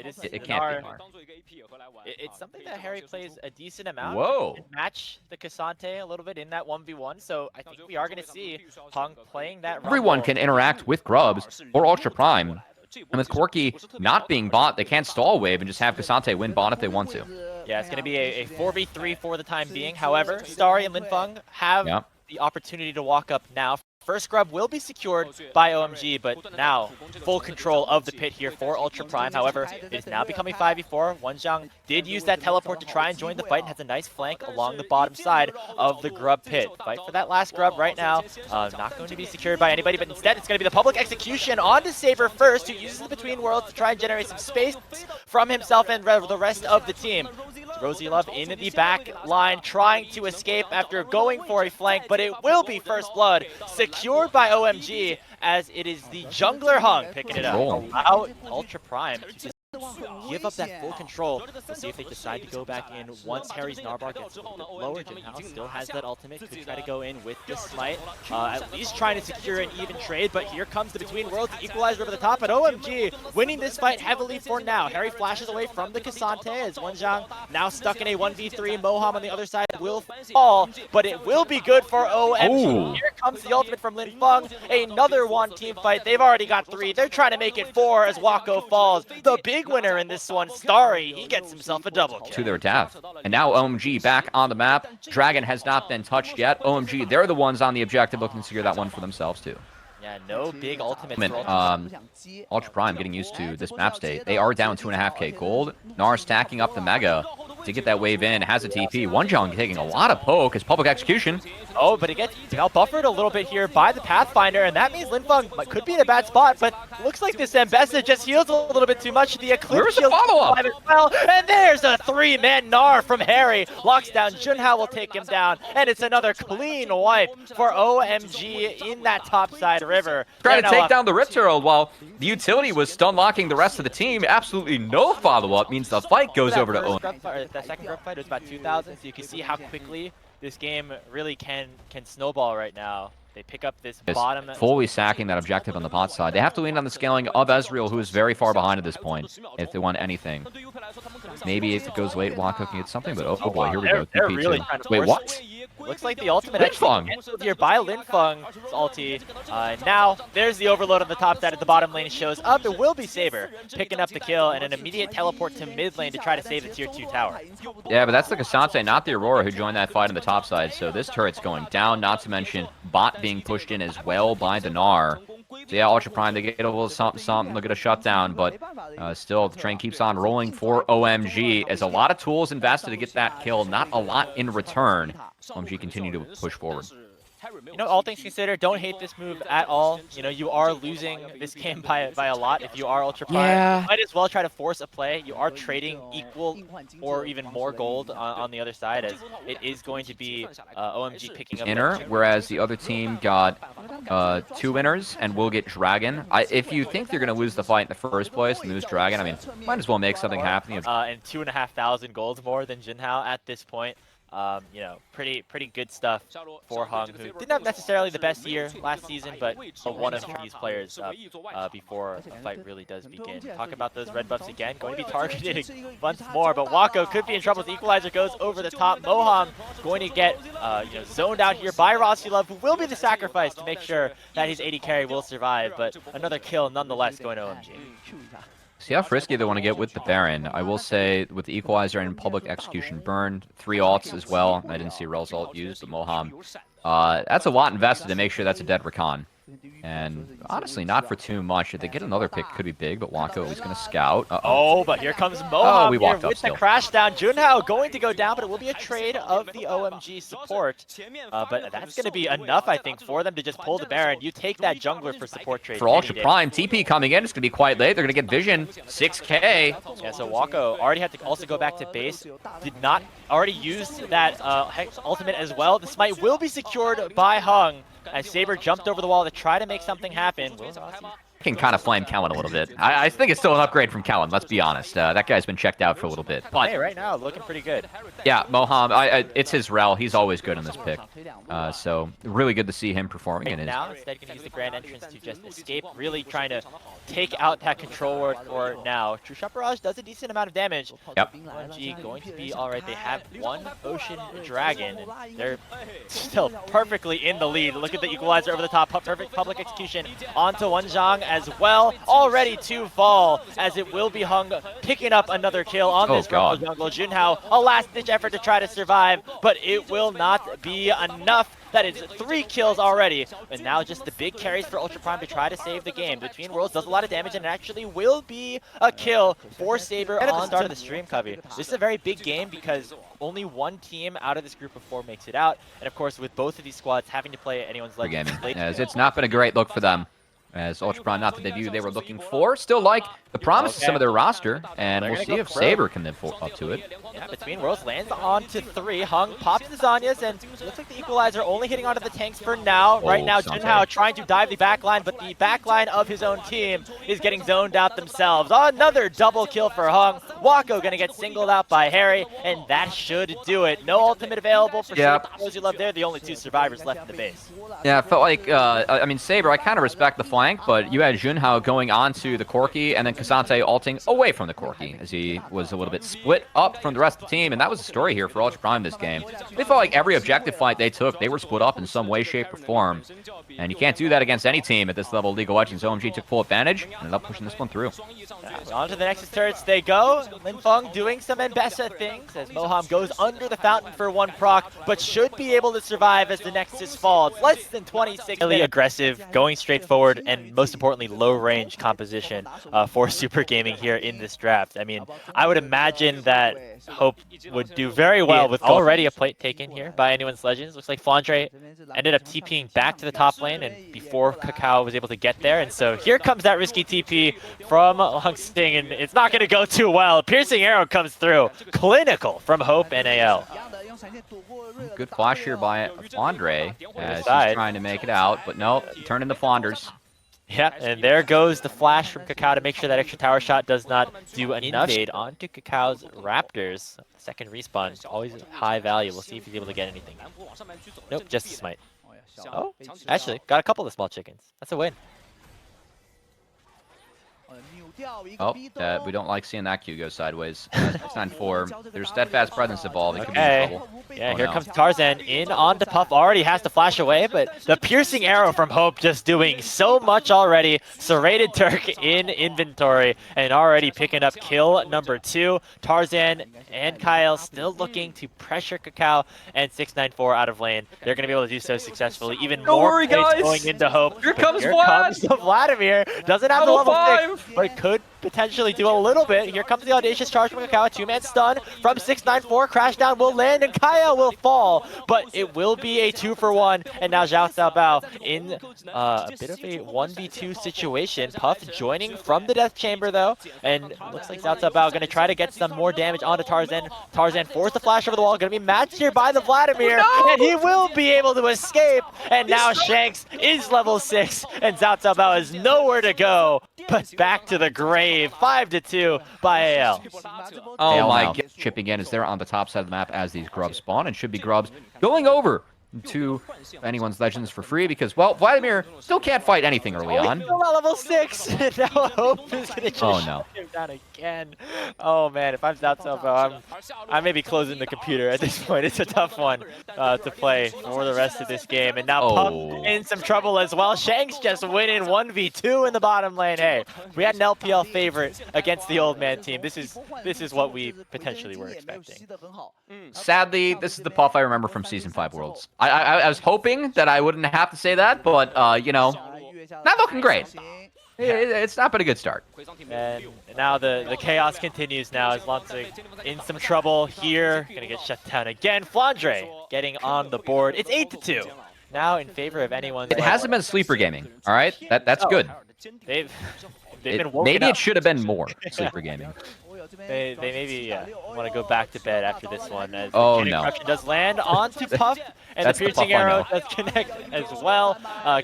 It can't be. It's something that Harry plays a decent amount. Whoa. Can match the Cassante a little bit in that 1v1, so I think we are going to see Hung playing that rumble. Everyone can interact with Grubs or Ultra Prime. And with Quirky not being bot, they can't stall wave and just have Cassante win bot if they want to. Yeah, it's going to be a 4v3 for the time being. However, Starry and Linfeng have the opportunity to walk up now. First grub will be secured by OMG, but now full control of the pit here for Ultra Prime. However, it is now becoming 5v4. Wenjiang did use that teleport to try and join the fight and has a nice flank along the bottom side of the grub pit. Fight for that last grub right now. Not going to be secured by anybody, but instead it's going to be the public execution onto Saber first, who uses the Between Worlds to try and generate some space from himself and the rest of the team. Rosie Love in the back line, trying to escape after going for a flank, but it will be first blood, secured by OMG, as it is the jungler Hung picking it up. Allow Ultra Prime to just give up that full control. We'll see if they decide to go back in once Harry's Narbar gets a little bit lower. Jinhao still has that ultimate, could try to go in with the smite, at least trying to secure an even trade, but here comes the Between Worlds equalizer over the top, and OMG winning this fight heavily for now. Harry flashes away from the Cassante as Wenjiang now stuck in a 1v3. Moham on the other side will fall, but it will be good for OMG. Here comes the ultimate from Linfeng, another one team fight. They've already got 3. They're trying to make it 4 as Wako falls. The big winner in this one, Starry, he gets himself a double kill. To their death. And now OMG back on the map. Dragon has not been touched yet. OMG, they're the ones on the objective looking to secure that one for themselves too. Yeah, no big ultimate. Ultra Prime getting used to this map state. They are down 2.5k gold. Gnar stacking up the Mega to get that wave in, has a TP. Wenjiang taking a lot of poke as public execution. Oh, but it gets out-buffered a little bit here by the Pathfinder, and that means Linfeng could be in a bad spot, but looks like this Ambessa just heals a little bit too much. The Eclipse shield follow-up as well, and there's a 3-man Gnar from Harry. Locks down, Junhao will take him down, and it's another clean wipe for OMG in that topside river. Trying to take down the Rip Turtle while the utility was stun locking the rest of the team. Absolutely no follow-up means the fight goes over to OMG. That second group fight was about 2,000, so you can see how quickly this game really can snowball right now. They pick up this bottom. Fully sacking that objective on the bot side. They have to lean on the scaling of Ezreal, who is very far behind at this point, if they want anything. Maybe if it goes late, Wako can get something, but oh boy, here we go. They're really trying to wait, what? Looks like the ultimate actually canceled here by Linfeng's ulti. Now, there's the overload on the top side of the bottom lane shows up. It will be Saber picking up the kill and an immediate teleport to mid lane to try to save the tier 2 tower. Yeah, but that's the Cassante, not the Aurora, who joined that fight on the top side. So this turret's going down, not to mention bot being pushed in as well by the Gnar. So yeah, Ultra Prime, they get a little something, look at a shutdown, but still the train keeps on rolling for OMG as a lot of tools invested to get that kill, not a lot in return. OMG continue to push forward. You know, all things considered, don't hate this move at all. You know, you are losing this game by a lot if you are Ultra Prime. Yeah. You might as well try to force a play. You are trading equal or even more gold on the other side, as it is going to be OMG picking up inner, whereas the other team got 2 winners and will get Dragon. If you think they're going to lose the fight in the first place and lose Dragon, I mean, might as well make something happen. And 2,500 gold more than Jinhao at this point. You know, pretty good stuff for Hung, who didn't have necessarily the best year last season, but one of these players before the fight really does begin. Talk about those red buffs again, going to be targeted once more, but Wako could be in trouble. The equalizer goes over the top. Moham going to get you know, zoned out here by Rosilov, who will be the sacrifice to make sure that his 80 carry will survive, but another kill nonetheless going to OMG. See how frisky they want to get with the Baron. I will say, with the Equalizer and Public Execution burned, 3 ults as well. I didn't see Rel's ult used, but Moham. That's a lot invested to make sure that's a dead Rakan. And honestly, not for too much. If they get another pick, could be big, but Wako is going to scout. Oh, but here comes Moham we walked up with still. the crash down. Junhao going to go down, but it will be a trade of the OMG support. But that's going to be enough, I think, for them to just pull the Baron. You take that jungler for support trade. For Ultra Prime, TP coming in. It's going to be quite late. They're going to get Vision. 6k. Yeah, so Wako already had to also go back to base. Did not already use that Hex ultimate as well. The smite will be secured by Hung, as Saber jumped over the wall to try to make something happen. Will Rossi can kind of flame Kellen a little bit. I think it's still an upgrade from Kellen, let's be honest. That guy's been checked out for a little bit. But hey, right now, looking pretty good. Yeah, Moham, it's his rel. He's always good in this pick. So really good to see him performing in his... Now, instead, going to use the Grand Entrance to just escape, really trying to take out that control ward for now. True Shot Barrage does a decent amount of damage. Yep. OMG going to be all right. They have one Ocean Dragon. And they're still perfectly in the lead. Look at the equalizer over the top. Perfect public execution onto Wonjang as well. Already to fall, as it will be Hung picking up another kill on this Rumble jungle. Junhao, a last-ditch effort to try to survive, but it will not be enough. That is 3 kills already, and now just the big carries for Ultra Prime to try to save the game. Between Worlds does a lot of damage, and it actually will be a kill for Saber at the start of the stream, Covey. This is a very big game because only one team out of this group of 4 makes it out, and of course with both of these squads having to play anyone's legends. As it's not been a great look for them. As Ultra Prime, not the debut they were looking for. Still like the promise of some of their roster, and we'll see if Saber can live up to it. Yeah, Between Worlds lands on to 3. Hung pops the Zanyas, and it looks like the equalizer only hitting onto the tanks for now. Right now, Junhao trying to dive the backline, but the backline of his own team is getting zoned out themselves. Another double kill for Hung. Wako gonna get singled out by Harry, and that should do it. No ultimate available for sure. Those you love, they're the only 2 survivors left in the base. Yeah, I felt like, I mean, Saber, I kind of respect the flank, but you had Junhao going on to the Corki, and then K'Sante ulting away from the Corki, as he was a little bit split up from the rest of the team, and that was the story here for Ultra Prime this game. They felt like every objective fight they took, they were split up in some way, shape, or form, and you can't do that against any team at this level of League of Legends. OMG took full advantage, and ended up pushing this one through. On to the Nexus turrets they go. Linfeng doing some Mbessa things, as Moham goes under the fountain for 1 proc, but should be able to survive as the Nexus falls. Less than 26 really aggressive, going straight forward, and most importantly, low-range composition for Super Gaming here in this draft. I mean, I would imagine that Hope would do very well with already a plate taken here by anyone's Legends. Looks like Flandre ended up TPing back to the top lane, and before Kakao was able to get there, and so here comes that risky TP from Langsting, and it's not going to go too well. Piercing Arrow comes through. Clinical from Hope NAL. Good flash here by Flandre as he's trying to make it out, but no, turn into Flanders. Yeah, and there goes the flash from Kakao to make sure that extra tower shot does not do enough. Invade onto Kakao's Raptors. Second respawn, always high value. We'll see if he's able to get anything. Nope, just a smite. Oh, actually, got a couple of small chickens. That's a win. Oh, we don't like seeing that queue go sideways. 694. There's steadfast presence involved. It could be in trouble. Yeah, here comes Tarzan in on to Puff. Already has to flash away, but the piercing arrow from Hope just doing so much already. Serrated Turk in inventory and already picking up kill number 2. Tarzan and Kyle still looking to pressure Kakao and 694 out of lane. They're going to be able to do so successfully. Even more plays going into Hope. Here comes Vladimir. Doesn't have the level 6, but could potentially do a little bit. Here comes the audacious charge from Kakao. 2-man stun from 694. Crash down will land and Kaya will fall, but it will be a 2-for-1. And now Zhao Xiaobao in a bit of a 1v2 situation. Puff joining from the death chamber though, and looks like Zhao Xiaobao going to try to get some more damage onto Tarzan. Tarzan forced the flash over the wall, going to be matched here by the Vladimir, and he will be able to escape. And now Shanks is level 6, and Zhao Xiaobao is nowhere to go, but back to the grave. 5-2 by AL. Oh my god. Chipping in is there on the top side of the map as these grubs spawn, and should be grubs going over to anyone's Legends for free because, well, Vladimir still can't fight anything early on. Still at level 6, and now Hope is going to just shut him down again. Oh man, if I'm Zhao Xiaobao, I may be closing the computer at this point. It's a tough one to play for the rest of this game. And now Pup in some trouble as well. Shanks just winning 1v2 in the bottom lane. Hey, we had an LPL favorite against the old man team. This is what we potentially were expecting. Sadly, this is the Puff I remember from Season 5 Worlds. I was hoping that I wouldn't have to say that, but, you know, not looking great. It's not been a good start. And now the chaos continues now as Lansing in some trouble here. Gonna get shut down again. Flandre getting on the board. It's 8-2. Now in favor of anyone. It hasn't been sleeper gaming, all right? That's good. They've been woken maybe up. It should have been more sleeper gaming. They maybe want to go back to bed after this one, as the Oh, chain no. corruption does land onto Puff, and the That's the piercing Puff I arrow know. does connect as well.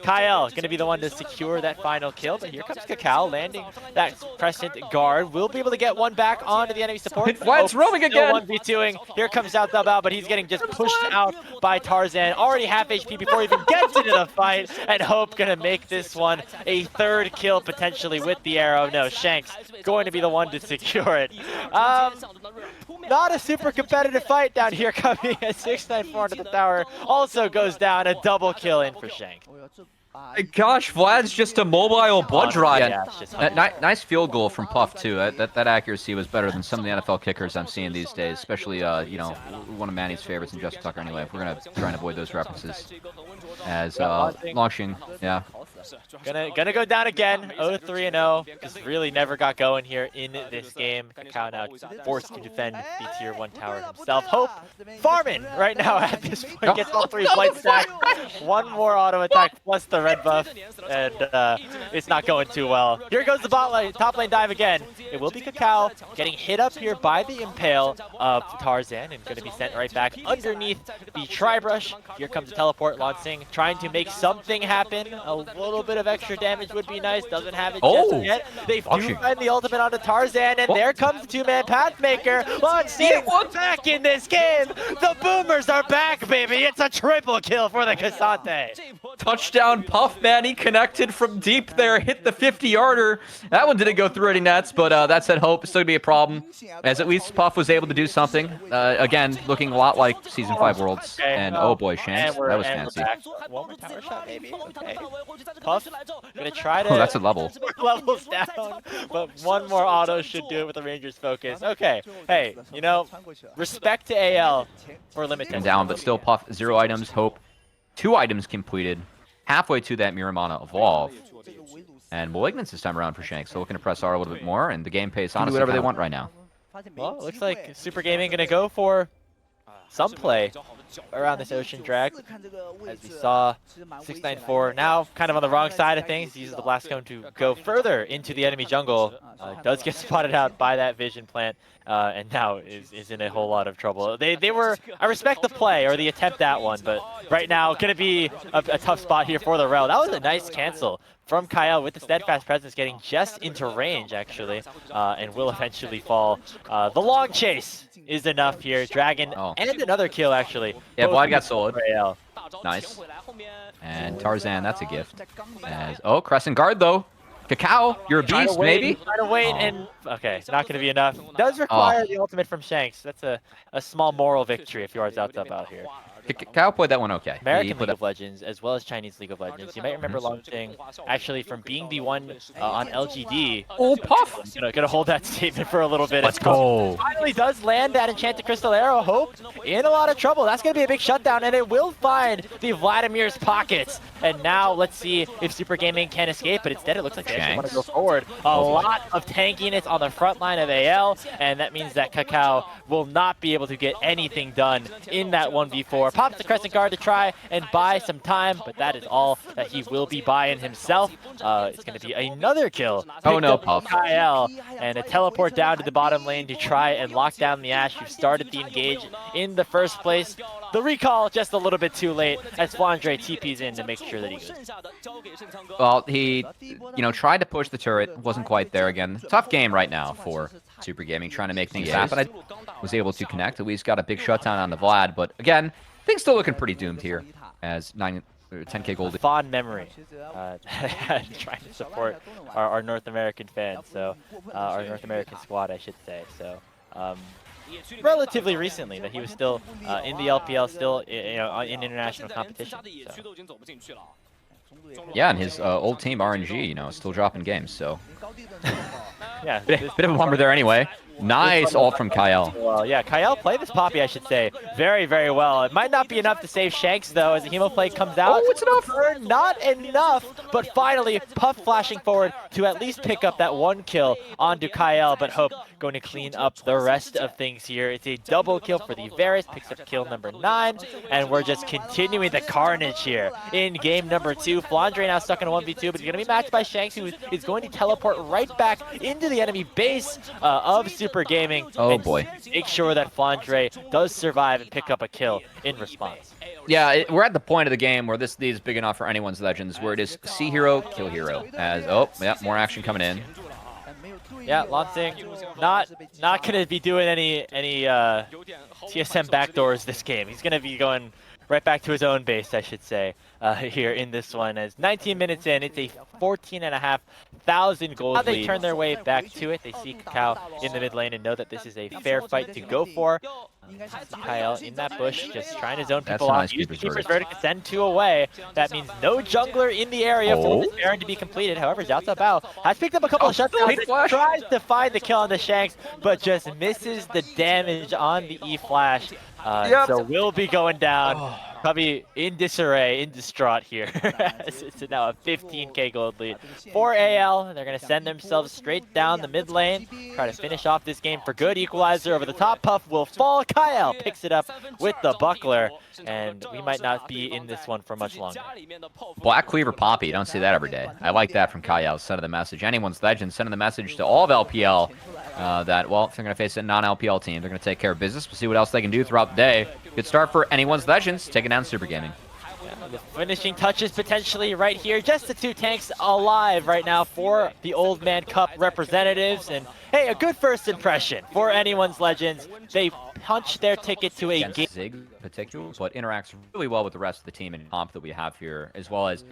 Kyle going to be the one to secure that final kill, but here comes Kakao landing that Crescent guard. Will be able to get one back onto the enemy support. Vlad's roaming again. 1v2ing. Here comes South Dub out, but he's getting just pushed out by Tarzan. Already half HP before he even gets into the fight, and Hope going to make this one a third kill potentially with the arrow. No, Shanks going to be the one to secure it. Not a super competitive fight down here, coming at 694 into the tower. Also goes down, a double kill in for Shank. Gosh, Vlad's just a mobile blood drive. Yeah, it's just Nice field goal from Puff too. That accuracy was better than some of the NFL kickers I'm seeing these days, especially you know, one of Manny's favorites, and Justin Tucker. Anyway, if we're gonna try and avoid those references, as launching, yeah. Gonna go down again, 0-3-0. Just really never got going here in this game. Kakao now forced to defend the tier 1 tower himself. Hope farming right now at this point. Gets all 3 flight stacks. One more auto attack plus the red buff, and it's not going too well. Here goes the bot lane, top lane dive again. It will be Kakao getting hit up here by the impale of Tarzan, and going to be sent right back underneath the tri-brush. Here comes the teleport, launching, trying to make something happen. A little bit of extra damage would be nice. Doesn't have it just yet. They do find the ultimate onto Tarzan, and there comes the 2-man Pathmaker. Launching back in this game. The Boomers are back, baby. It's a triple kill for the Cassante. Touchdown, Puff, man. He connected from deep there, hit the 50-yarder. That one didn't go through any nets, but that said Hope. Still gonna be a problem, as at least Puff was able to do something. Again, looking a lot like Season 5 Worlds. And oh boy, Shanks, that was fancy. One more tower shot, maybe. Okay. Puff gonna try to. Oh, that's a level. Levels down, but one more auto should do it with the Rangers focus. Okay. Hey, you know, respect to AL for limited. Down, but still Puff 0 items. Hope 2 items completed. Halfway to that Miramana evolve. And Malignance this time around for Shanks. So looking to press R a little bit more, and the game pace honestly whatever they want right now. Well, it looks like Super Gaming gonna go for some play around this Ocean Drag. As we saw, 694 now kind of on the wrong side of things. He uses the Blast Cone to go further into the enemy jungle. Does get spotted out by that Vision Plant, and now is in a whole lot of trouble. They were, I respect the play or the attempt at one, but right now going to be a tough spot here for the Rel. That was a nice cancel from Kyle with the Steadfast Presence, getting just into range actually, and will eventually fall. The long chase is enough here. Dragon and another kill actually. Yeah, Vlad got soloed. Nice. And Tarzan, that's a gift. As Crescent Guard though. Kakao, you're a beast, maybe? Try to wait, and okay, it's not going to be enough. Does require the ultimate from Shanks. That's a small moral victory if you are out here. Kakao played that one okay. American League of Legends, as well as Chinese League of Legends. You might remember launching, actually, from being the one on LGD. Oh, Puff! Gonna hold that statement for a little bit. Let's go. Finally does land that Enchanted Crystal Arrow. Hope in a lot of trouble. That's gonna be a big shutdown, and it will find the Vladimir's pockets. And now let's see if Super Gaming can escape, but instead it looks like they actually want to go forward. A lot of tankiness on the front line of AL, and that means that Kakao will not be able to get anything done in that 1v4. Pops the Crescent Guard to try and buy some time, but that is all that he will be buying himself. It's going to be another kill. Oh no, Puff. Kyle, and a teleport down to the bottom lane to try and lock down the Ashe, who started the engage in the first place. The recall just a little bit too late as Flandre TP's in to make sure that he goes. Well, he, tried to push the turret. Wasn't quite there again. Tough game right now for Super Gaming, trying to make things happen. I was able to connect. At least got a big shutdown on the Vlad, but again, things still looking pretty doomed here as 10k gold. Fond memory trying to support our North American fans, so our North American squad, I should say. So relatively recently that he was still in the LPL, still in international competition. So. Yeah, and his old team RNG, still dropping games. So yeah, bit of a bummer there anyway. Nice ult from Kyle. Well, yeah, Kyle played this Poppy, I should say, very, very well. It might not be enough to save Shanks, though, as the Hemo play comes out. Oh, it's enough! Not enough, but finally, Puff flashing forward to at least pick up that one kill onto Kyle, but Hope going to clean up the rest of things here. It's a double kill for the Varus, picks up kill number 9, and we're just continuing the carnage here in game number 2. Flandre now stuck in a 1v2, but he's going to be matched by Shanks, who is going to teleport right back into the enemy base of Super Super Gaming. Oh and boy. Make sure that Flandre does survive and pick up a kill in response. Yeah, we're at the point of the game where this is big enough for anyone's legends, where it is see hero, kill hero. As yeah, more action coming in. Yeah, Lansing not gonna be doing any TSM backdoors this game. He's gonna be going right back to his own base, I should say, here in this one. As 19 minutes in, it's a 14,500 gold lead. Now they turn their way back to it. They see Kakao in the mid lane and know that this is a fair fight to go for. Kyle in that bush, just trying to zone people off. Use the Keeper's Verdict to send 2 away. That means no jungler in the area for this Baron to be completed. However, Xiao Bao has picked up a couple of shutdowns. Tries to find the kill on the Shanks, but just misses the damage on the E-Flash. So will be going down. Probably in disarray, in distraught here. It's now a 15k gold lead for AL. They're going to send themselves straight down the mid lane. Try to finish off this game for good. Equalizer over the top. Puff will fall. Kyle picks it up with the buckler. And we might not be in this one for much longer. Black Cleaver Poppy. You don't see that every day. I like that from Kyle. Sending the message. Anyone's legend sending the message to all of LPL that, well, if they're going to face a non-LPL team, they're going to take care of business. We'll see what else they can do throughout the day. Good start for anyone's legends, taking down Super Gaming. Yeah, the finishing touches potentially right here. Just the 2 tanks alive right now for the Old Man Cup representatives. And hey, a good first impression for anyone's legends. They punch their ticket to a game. Zig in particular, but interacts really well with the rest of the team and comp that we have here, as well as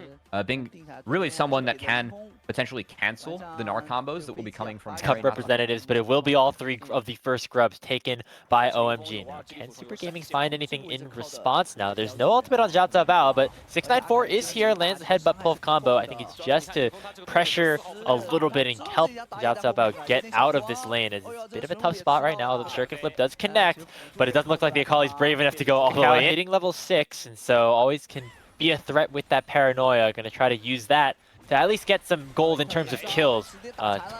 being really someone that can potentially cancel the Gnar combos that will be coming from Cup representatives, but it will be all 3 of the first grubs taken by OMG. Now, can Super Gaming find anything in response now? There's no ultimate on Xiao Bao, but 694 is here, lands a headbutt pull combo. I think it's just to pressure a little bit and help Xiao Bao get out of this lane. It's a bit of a tough spot right now, although the Shuriken Flip does connect, but it doesn't look like the Akali's brave enough to go all the way in. Hitting level 6, and so always can be a threat with that paranoia. Going to try to use that to at least get some gold in terms of kills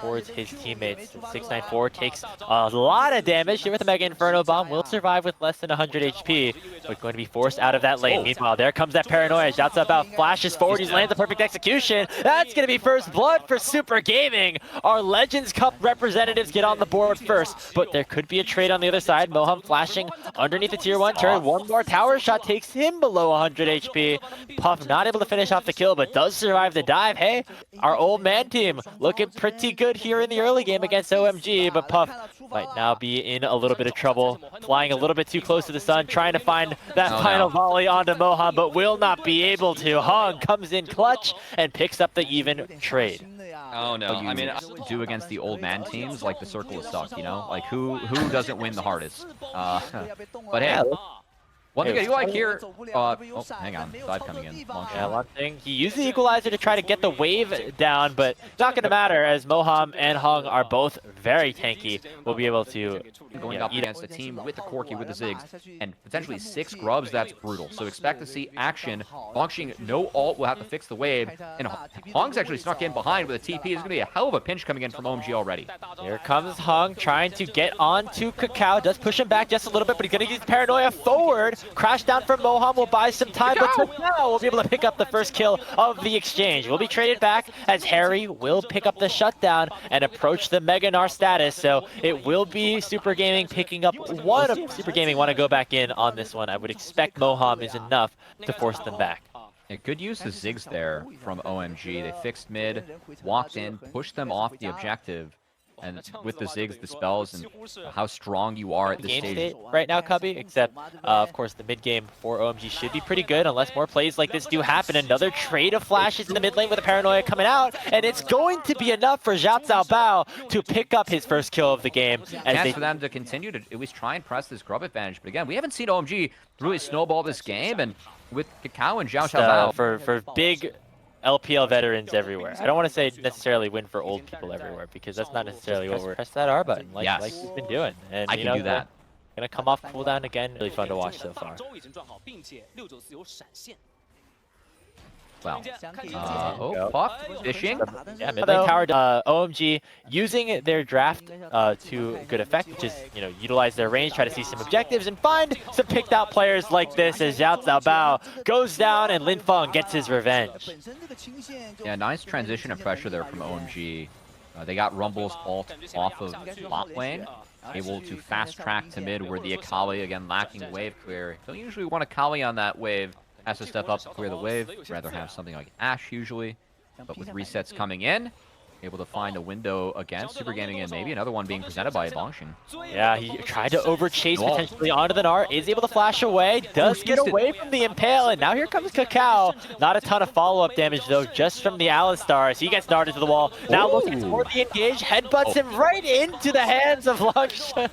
towards his teammates. 694 takes a lot of damage here with the Mega Inferno Bomb. Will survive with less than 100 HP, but going to be forced out of that lane. Meanwhile, there comes that paranoia. Xiao Bao flashes forward. He lands a perfect execution. That's going to be first blood for Super Gaming. Our Legends Cup representatives get on the board first, but there could be a trade on the other side. Moham flashing underneath the tier 1 turret. One more tower shot takes him below 100 HP. Puff not able to finish off the kill, but does survive the dive. Hey, our old man team looking pretty good here in the early game against OMG, but Puff might now be in a little bit of trouble. Flying a little bit too close to the sun, trying to find that final volley onto Moham, but will not be able to. Hung comes in clutch and picks up the even trade. Oh no, I mean, do against the old man teams, like the circle of suck, you know? Like, who doesn't win the hardest? But hey, one thing I do like here, oh, hang on, dive coming in. Yeah, one thing, he used the equalizer to try to get the wave down, but not going to matter as Moham and Hung are both very tanky. We'll be able to going up against a team with the Corki, with the Ziggs, and potentially 6 grubs. That's brutal. So expect to see action. Launching no ult will have to fix the wave, and Hung's actually snuck in behind with a TP. There's going to be a hell of a pinch coming in from OMG already. Here comes Hung trying to get onto Kakao. Does push him back just a little bit, but he's going to use paranoia forward. Crash down from Moham will buy some time, but Kakao will be able to pick up the first kill of the exchange. Will be traded back as Harry will pick up the shutdown and approach the Mega Gnar status. So it will be Super Gaming picking up one of Super Gaming want to go back in on this one. I would expect Moham is enough to force them back. Yeah, good use of Ziggs there from OMG. They fixed mid, walked in, pushed them off the objective. And with the Ziggs, the spells, and how strong you are at this stage. State right now, Cubby, except, of course, the mid game for OMG should be pretty good unless more plays like this do happen. Another trade of flashes in the mid lane with a paranoia coming out, and it's going to be enough for Xiao Bao to pick up his first kill of the game. Chance for them to continue to at least try and press this grub advantage. But again, we haven't seen OMG really snowball this game, and with Kakao and Xiao Bao. For big LPL veterans everywhere. I don't want to say necessarily win for old people everywhere, because that's not necessarily what we're... Press that R button like we've been doing. And, I can do that. Gonna come off cooldown again. Really fun to watch so far. Well, Puff fishing. Yeah, mid lane tower. OMG using their draft to good effect, which is, utilize their range, try to see some objectives, and find some picked out players like this as Xiao Bao goes down and Lin Feng gets his revenge. Yeah, nice transition of pressure there from OMG. They got Rumble's ult off of bot lane. able to fast track to mid where the Akali, again, lacking wave clear. Don't usually want Akali on that wave. Has to step up to clear the wave. Rather have something like Ashe usually. But with resets coming in, able to find a window against Super Gaming and maybe another one being presented by Bongxing. Yeah, he tried to overchase potentially onto the Gnar, is able to flash away, does get away from the Impale, and now here comes Kakao. Not a ton of follow-up damage though, just from the Alistar. He gets Gnarred into the wall, now looking for the engage, headbutts him right into the hands of Langsha,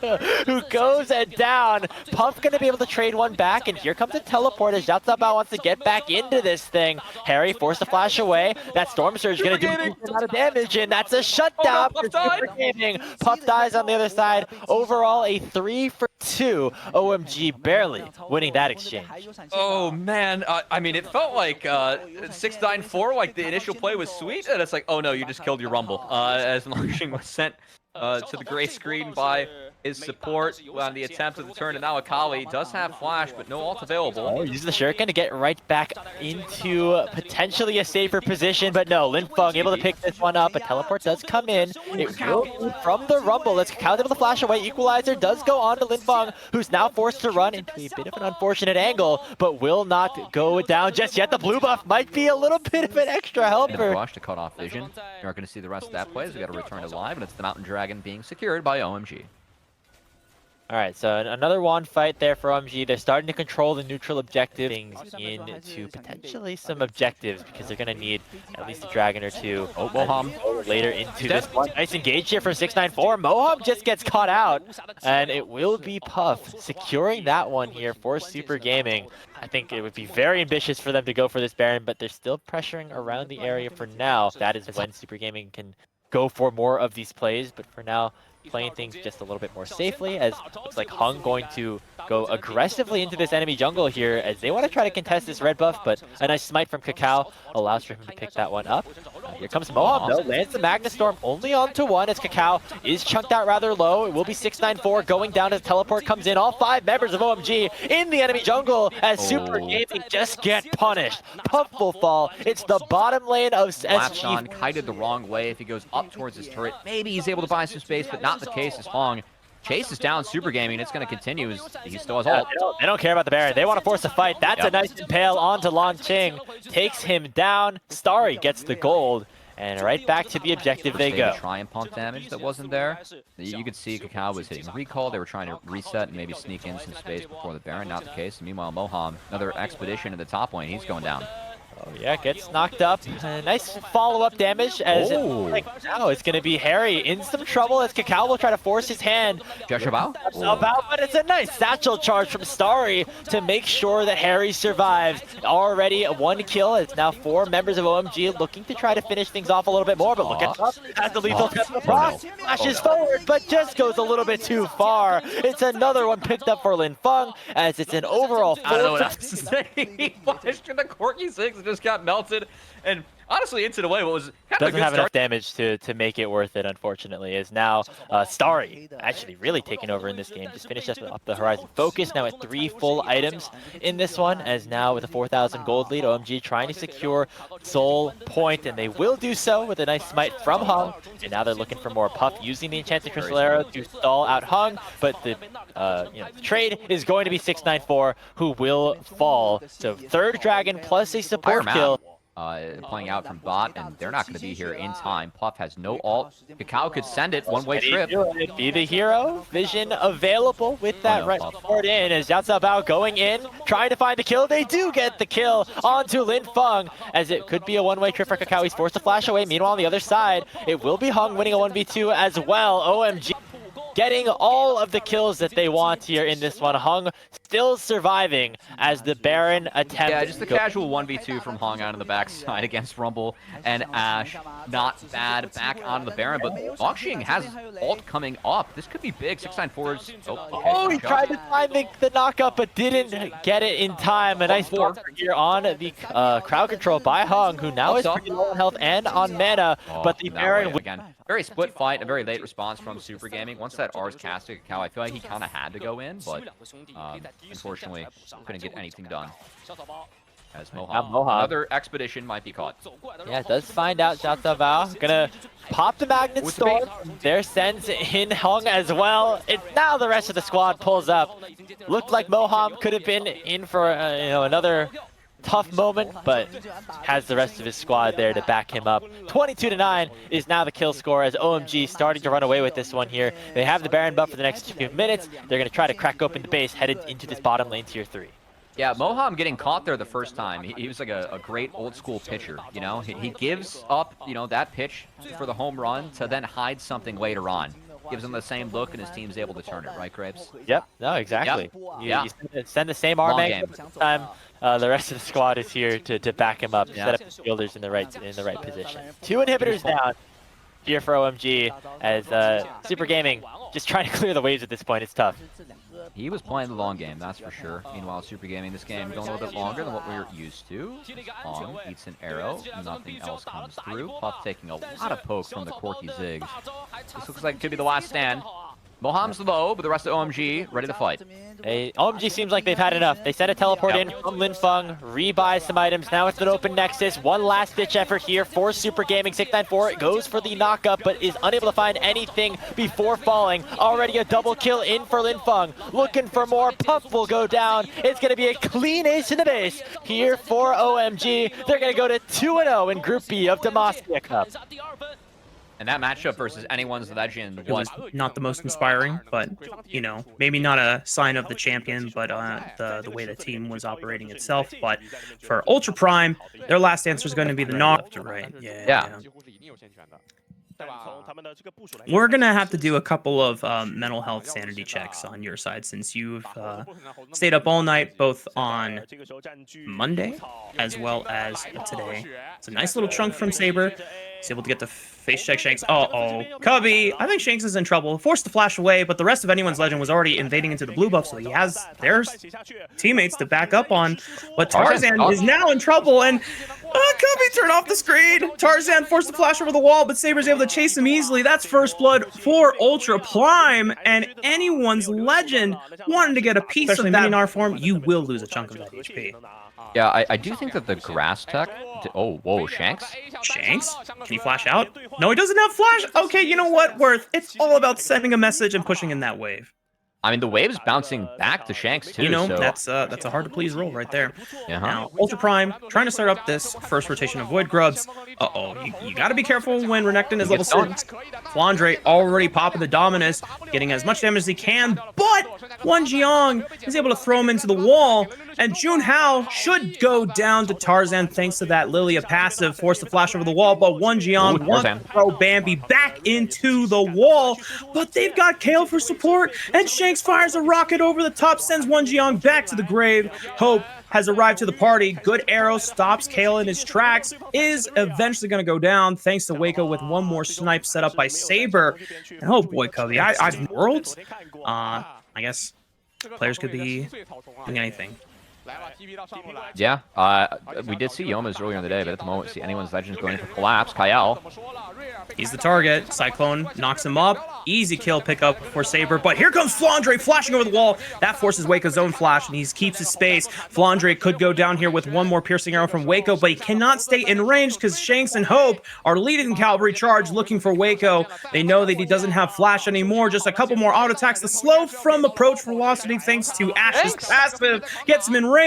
who goes down. Puff gonna be able to trade one back, and here comes a teleport as Xiao Zhabao wants to get back into this thing. Harry forced to flash away, that Storm Surge gonna do a lot of damage, and that's a shutdown for Super Gaming. Puff dies on the other side. Overall, a 3 for 2. OMG barely winning that exchange. Oh, man. I mean, it felt like 694, like the initial play was sweet, and it's like, oh no, you just killed your Rumble. As Longxing was sent to the gray screen by his support on the attempt of the turn, and now Akali does have flash, but no ult available. Oh, uses the Shuriken to get right back into potentially a safer position, but no, Linfeng able to pick this one up. A teleport does come in. It will be from the Rumble. As Kakao's able to flash away. Equalizer does go on to Linfeng, who's now forced to run into a bit of an unfortunate angle, but will not go down just yet. The blue buff might be a little bit of an extra helper. Rush to cut off vision. You're not going to see the rest of that play, so we got to return to live, and it's the Mountain Dragon being secured by OMG. All right, so another wand fight there for OMG. They're starting to control the neutral objective things into potentially some objectives because they're going to need at least a dragon or two. Oh, Moham later into this one. Nice engage here from 694. Moham just gets caught out, and it will be Puff securing that one here for Super Gaming. I think it would be very ambitious for them to go for this Baron, but they're still pressuring around the area for now. That is when Super Gaming can go for more of these plays, but for now, playing things just a little bit more safely, as looks like Hung going to go aggressively into this enemy jungle here as they want to try to contest this red buff, but a nice smite from Kakao allows for him to pick that one up. Here comes Moham though, lands the Magna Storm only onto one as Kakao is chunked out rather low. It will be 694 going down as teleport comes in. All 5 members of OMG in the enemy jungle as Super Gaming just get punished. Puff will fall. It's the bottom lane of SG. Kited the wrong way. If he goes up towards his turret, maybe he's able to buy some space, but not the case as Hong chases down Super Gaming. It's going to continue as he still has ult. They don't care about the Baron. They want to force a fight. That's a nice impale onto Longqing. Takes him down. Starry gets the gold. And right back to the objective they go. Try and pump damage that wasn't there. You could see Kakao was hitting recall. They were trying to reset and maybe sneak in some space before the Baron. Not the case. Meanwhile, Moham, another expedition in the top lane. He's going down. Oh yeah, gets knocked up. Nice follow-up damage as now it's going to be Harry in some trouble as Kakao will try to force his hand. About, but it's a nice satchel charge from Starry to make sure that Harry survives. Already 1 kill. It's now 4 members of OMG looking to try to finish things off a little bit more, but look at Puff has the lethal cross, flashes forward, but just goes a little bit too far. It's another one picked up for Linfeng as it's an overall 4. I don't know what else to say. He flashed in the Corky 6 and just got melted, and honestly, into the way what was kind doesn't have enough damage to make it worth it. Unfortunately, is now Starry actually really taking over in this game. Just finished up the Horizon Focus now at 3 full items in this one. As now with a 4,000 gold lead, OMG trying to secure Soul Point, and they will do so with a nice smite from Hung. And now they're looking for more. Puff using the Enchanted Crystal Arrow to stall out Hung, but the the trade is going to be 694, who will fall. So 3rd dragon plus a support kill. Playing out from bot, and they're not going to be here in time. Puff has no ult. Kakao could send it one-way trip. Be the hero. Vision available with that right forward in as Xiao Zhabao going in, trying to find the kill. They do get the kill onto Linfeng as it could be a one-way trip for Kakao. He's forced to flash away. Meanwhile, on the other side, it will be Hung winning a 1v2 as well. OMG getting all of the kills that they want here in this one. Hung still surviving as the Baron attempts. Yeah, just the casual 1v2 from Hung out on the backside against Rumble and Ashe. Not bad back on the Baron, but Longxing has ult coming up. This could be big. 694's. Oh, he tried to find the knockup, but didn't get it in time. A nice block here on the crowd control by Hung, who now is pretty low on health and on mana. But the Baron again. Very split fight, a very late response from Super Gaming. Once that R's casted Kakao, I feel like he kind of had to go in, but unfortunately couldn't get anything done. As Now Moham, another expedition might be caught. Yeah, does find out Xiao Bao. Gonna pop the Magnet Storm. There sends in Hung as well. It's now the rest of the squad pulls up. Looked like Moham could have been in for another tough moment, but has the rest of his squad there to back him up. 22-9 is now the kill score as OMG starting to run away with this one here. They have the Baron buff for the next 2 minutes. They're going to try to crack open the base headed into this bottom lane tier 3. Yeah, Moham getting caught there the first time. He was like a great old school pitcher, you know? He gives up, that pitch for the home run to then hide something later on. Gives him the same look, and his team's able to turn it, right, Grapes? Yep, no, exactly. Yep. You send the same arm angle this time. The rest of the squad is here to back him up, set up the fielders in the right position. 2 inhibitors down here for OMG as Super Gaming just trying to clear the waves at this point. It's tough. He was playing the long game, that's for sure. Meanwhile, Super Gaming this game going a little bit longer than what we're used to. Hong eats an arrow, nothing else comes through. Puff taking a lot of poke from the Corky Zigs. This looks like it could be the last stand. Moham's low, but the rest of OMG ready to fight. OMG seems like they've had enough. They sent a teleport in from Linfeng, rebuy some items. Now it's an open Nexus. One last ditch effort here for Super Gaming. 694 goes for the knockup, but is unable to find anything before falling. Already a double kill in for Linfeng. Looking for more. Puff will go down. It's going to be a clean ace in the base here for OMG. They're going to go to 2-0 in Group B of Demacia Cup. And that matchup versus anyone's legend was not the most inspiring, but, maybe not a sign of the champion, but the way the team was operating itself. But for Ultra Prime, their last answer is going to be the knock left to right. Yeah. We're going to have to do a couple of mental health sanity checks on your side since you've stayed up all night, both on Monday as well as today. It's a nice little chunk from Saber. He's able to get the face check Shanks. Uh-oh. Cubby! I think Shanks is in trouble. Forced to flash away, but the rest of anyone's legend was already invading into the blue buff, so he has their teammates to back up on. But Tarzan is now in trouble, and Cubby turned off the screen. Tarzan forced to flash over the wall, but Saber's able to chase him easily. That's first blood for Ultra Prime, and anyone's legend wanting to get a piece of that in our form, you will lose a chunk of that HP. Yeah, I do think that the grass tech... Oh, whoa, Shanks? Shanks? Can he flash out? No, he doesn't have flash. Okay, you know what, Worth? It's all about sending a message and pushing in that wave. I mean, the wave's bouncing back to Shanks, too. That's a hard-to-please roll right there. Now, Ultra Prime, trying to start up this first rotation of Void Grubs. Uh-oh, you gotta be careful when Renekton is level 6. Flandre already popping the Dominus, getting as much damage as he can, but Wan Jiang is able to throw him into the wall, and Jun Hao should go down to Tarzan thanks to that Lilia passive, forced to flash over the wall, but Wan Jiang wants to throw Bambi back into the wall, but they've got Kale for support, and Shanks fires a rocket over the top, sends Wan Jiang back to the grave. Hope has arrived to the party. Good arrow stops Kale in his tracks. Is eventually going to go down thanks to Waco with one more snipe set up by Saber. And oh boy, Covey, I've worlds. I guess players could be doing anything. Yeah, we did see Yoma's earlier in the day, but at the moment, we see anyone's legends going for collapse. Kyle. He's the target. Cyclone knocks him up. Easy kill pickup for Saber, but here comes Flandre flashing over the wall. That forces Waco's own flash, and he keeps his space. Flandre could go down here with one more piercing arrow from Waco, but he cannot stay in range because Shanks and Hope are leading the cavalry charge looking for Waco. They know that he doesn't have flash anymore. Just a couple more auto attacks. The slow from approach velocity thanks to Ash's passive gets him in range.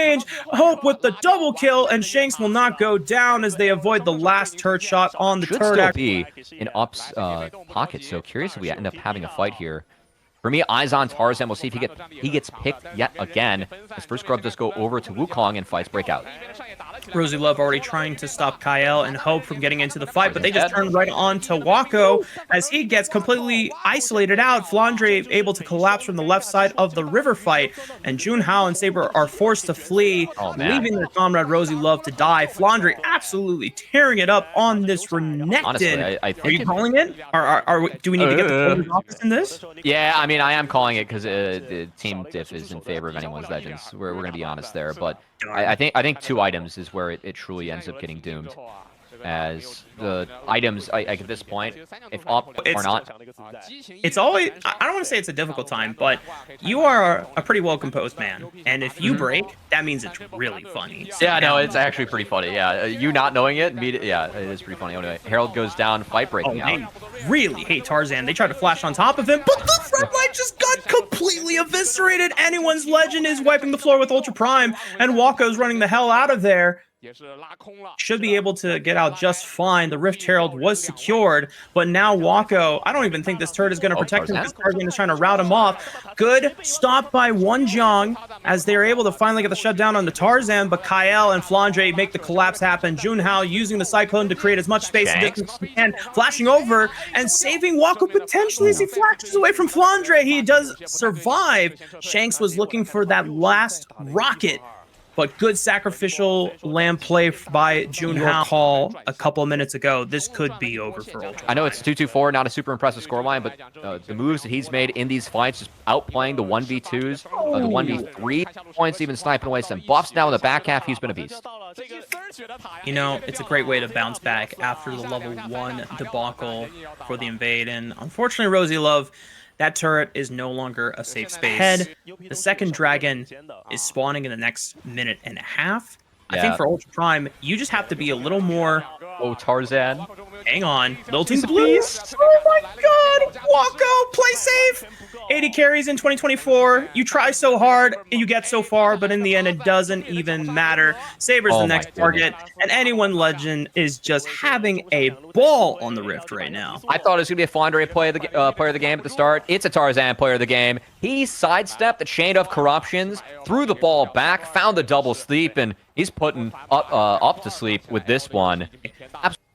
Hope with the double kill, and Shanks will not go down as they avoid the last turret shot on the turret. Should still be in Up's pocket, so curious if we end up having a fight here. For me, eyes on Tarzan. We'll see if he gets picked yet again. His first grub does go over to Wukong and fights break out. Rosie Love already trying to stop Kyle and Hope from getting into the fight, but they just turn right on to Wako as he gets completely isolated out. Flandre able to collapse from the left side of the river fight, and Jun Hao and Saber are forced to flee, leaving their comrade Rosie Love to die. Flandre absolutely tearing it up on this Renekton. Honestly, I think are you calling it? Do we need to get the office in this? Yeah, I mean, I am calling it because the team diff is in favor of anyone's legends. We're going to be honest there, but I think 2 items is where it truly ends up getting doomed. as the items, like at this point, if up or not. It's always, I don't want to say it's a difficult time, but you are a pretty well-composed man. And if you break, that means it's really funny. So yeah, no, it's actually pretty funny. Yeah, you not knowing it, yeah, it is pretty funny. Anyway, Harold goes down, fight breaking out. They really hate Tarzan. They tried to flash on top of him, but the front line just got completely eviscerated. Anyone's Legend is wiping the floor with Ultra Prime, and Waco's running the hell out of there. Should be able to get out just fine. The Rift Herald was secured, but now Waco, I don't even think this turret is going to protect him because Tarzan is trying to rout him off. Good stop by Wonjiang as they're able to finally get the shutdown on the Tarzan, but Kael and Flandre make the collapse happen. Junhao using the Cyclone to create as much space and distance as he can, flashing over and saving Waco potentially as he flashes away from Flandre. He does survive. Shanks was looking for that last rocket, but good sacrificial lamb play by Junhao Hall a couple of minutes ago. This could be over for Ultra. I know it's 2-2-4, not a super impressive scoreline, but the moves that he's made in these fights, just outplaying the 1v2s, the 1v3 points, even sniping away some buffs. Now in the back half, he's been a beast. You know, it's a great way to bounce back after the level 1 debacle for the Invade. And unfortunately, Rosie Love, that turret is no longer a safe space. The second dragon is spawning in the next minute and a half. I think for Ultra Prime, you just have to be a little more... Oh, Tarzan. Hang on. Lilting Blue. Oh my god! Waco, play safe! 80 carries in 2024. You try so hard, and you get so far, but in the end, it doesn't even matter. Saber's the next target, and anyone Legend is just having a ball on the Rift right now. I thought it was going to be a Flandre player of the game at the start. It's a Tarzan player of the game. He sidestepped the chain of corruptions, threw the ball back, found the double sleep, and he's putting up to sleep with this one.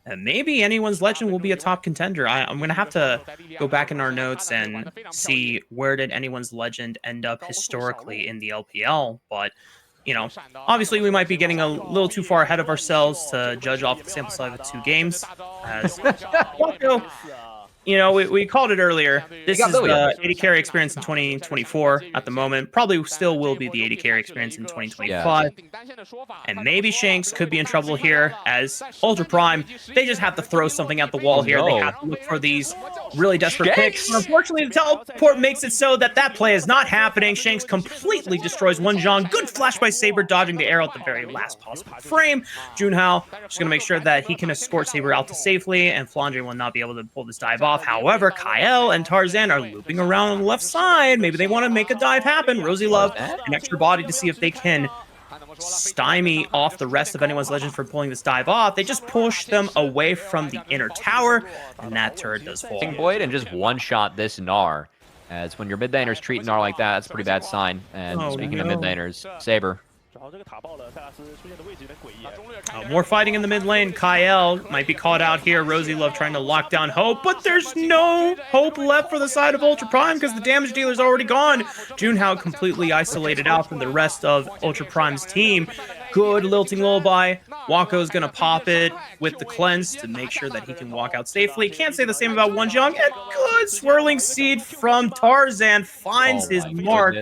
And maybe anyone's Legend will be a top contender. I'm going to have to go back in our notes and see where did anyone's Legend end up historically in the LPL. But, you know, obviously we might be getting a little too far ahead of ourselves to judge off the sample size of 2 games. As you know, we called it earlier. This is the 80 carry experience in 2024 at the moment. Probably still will be the 80 carry experience in 2025. And maybe Shanks could be in trouble here as Ultra Prime. They just have to throw something at the wall here. They have to look for these really desperate picks. Unfortunately, the teleport makes it so that play is not happening. Shanks completely destroys Wonjiang. Good flash by Saber, dodging the arrow at the very last possible frame. Junhao just going to make sure that he can escort Saber out to safely, and Flandre will not be able to pull this dive off. However, Kael and Tarzan are looping around on the left side. Maybe they want to make a dive happen. Rosie Love, an extra body to see if they can stymie off the rest of anyone's Legend for pulling this dive off. They just push them away from the inner tower, and that turret does fall. Blade and just one-shot this Gnar. As when your mid laners treat Gnar like that, that's a pretty bad sign. And speaking of mid laners, Saber. More fighting in the mid lane. Kael might be caught out here. Rosie Love trying to lock down Hope, but there's no hope left for the side of Ultra Prime because the damage dealer's already gone. Junhao completely isolated out from the rest of Ultra Prime's team. Good lilting lullaby. Waco's gonna pop it with the cleanse to make sure that he can walk out safely. Can't say the same about Wonjiang. And good swirling seed from Tarzan finds his mark.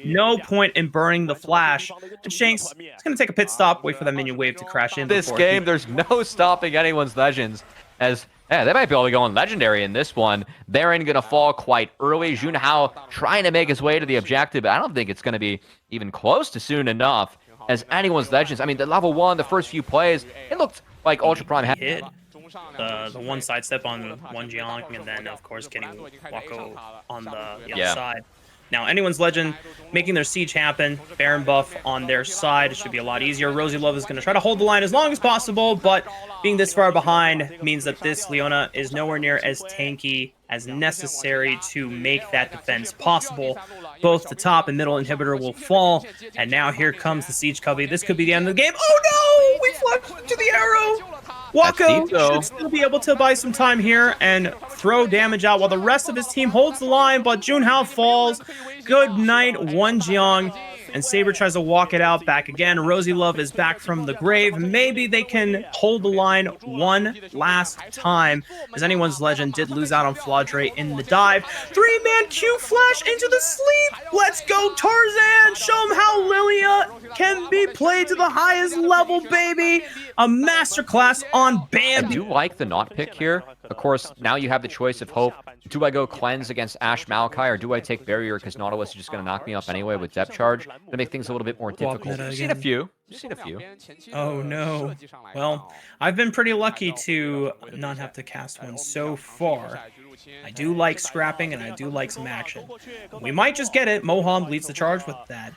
No point in burning the flash. And Shanks is gonna take a pit stop, wait for that minion wave to crash in. This game, there's no stopping anyone's Legends. As they might be able to go on Legendary in this one. Baron gonna fall quite early. Junhao trying to make his way to the objective, but I don't think it's gonna be even close to soon enough. As anyone's Legends, I mean, the level 1, the first few plays, it looked like Ultra Prime had hit the one sidestep on Wonjiang, and then of course getting Waco on the other side. Now, anyone's Legend making their siege happen. Baron buff on their side. It should be a lot easier. Rosie Love is going to try to hold the line as long as possible, but being this far behind means that this Leona is nowhere near as tanky as necessary to make that defense possible. Both the top and middle inhibitor will fall, and now here comes the siege cubby. This could be the end of the game. Oh no! We flushed to the arrow! Waco should still be able to buy some time here and throw damage out while the rest of his team holds the line, but Junhao falls. Good night, Wonjiang. and Saber tries to walk it out back again. Rosie Love is back from the grave. Maybe they can hold the line one last time, as Anyone's Legend did lose out on Flaundre in the dive. 3-man Q flash into the sleep. Let's go, Tarzan. Show him how Lilia can be played to the highest level, baby. A masterclass on Bambi. I do like the not pick here. Of course, now you have the choice of Hope. Do I go Cleanse against Ashe Maokai, or do I take Barrier because Nautilus is just going to knock me up anyway with Depth Charge to make things a little bit more difficult? You've seen a few. You've seen a few. Oh, no. Well, I've been pretty lucky to not have to cast one so far. I do like scrapping, and I do like some action. We might just get it. Moham leads the charge with that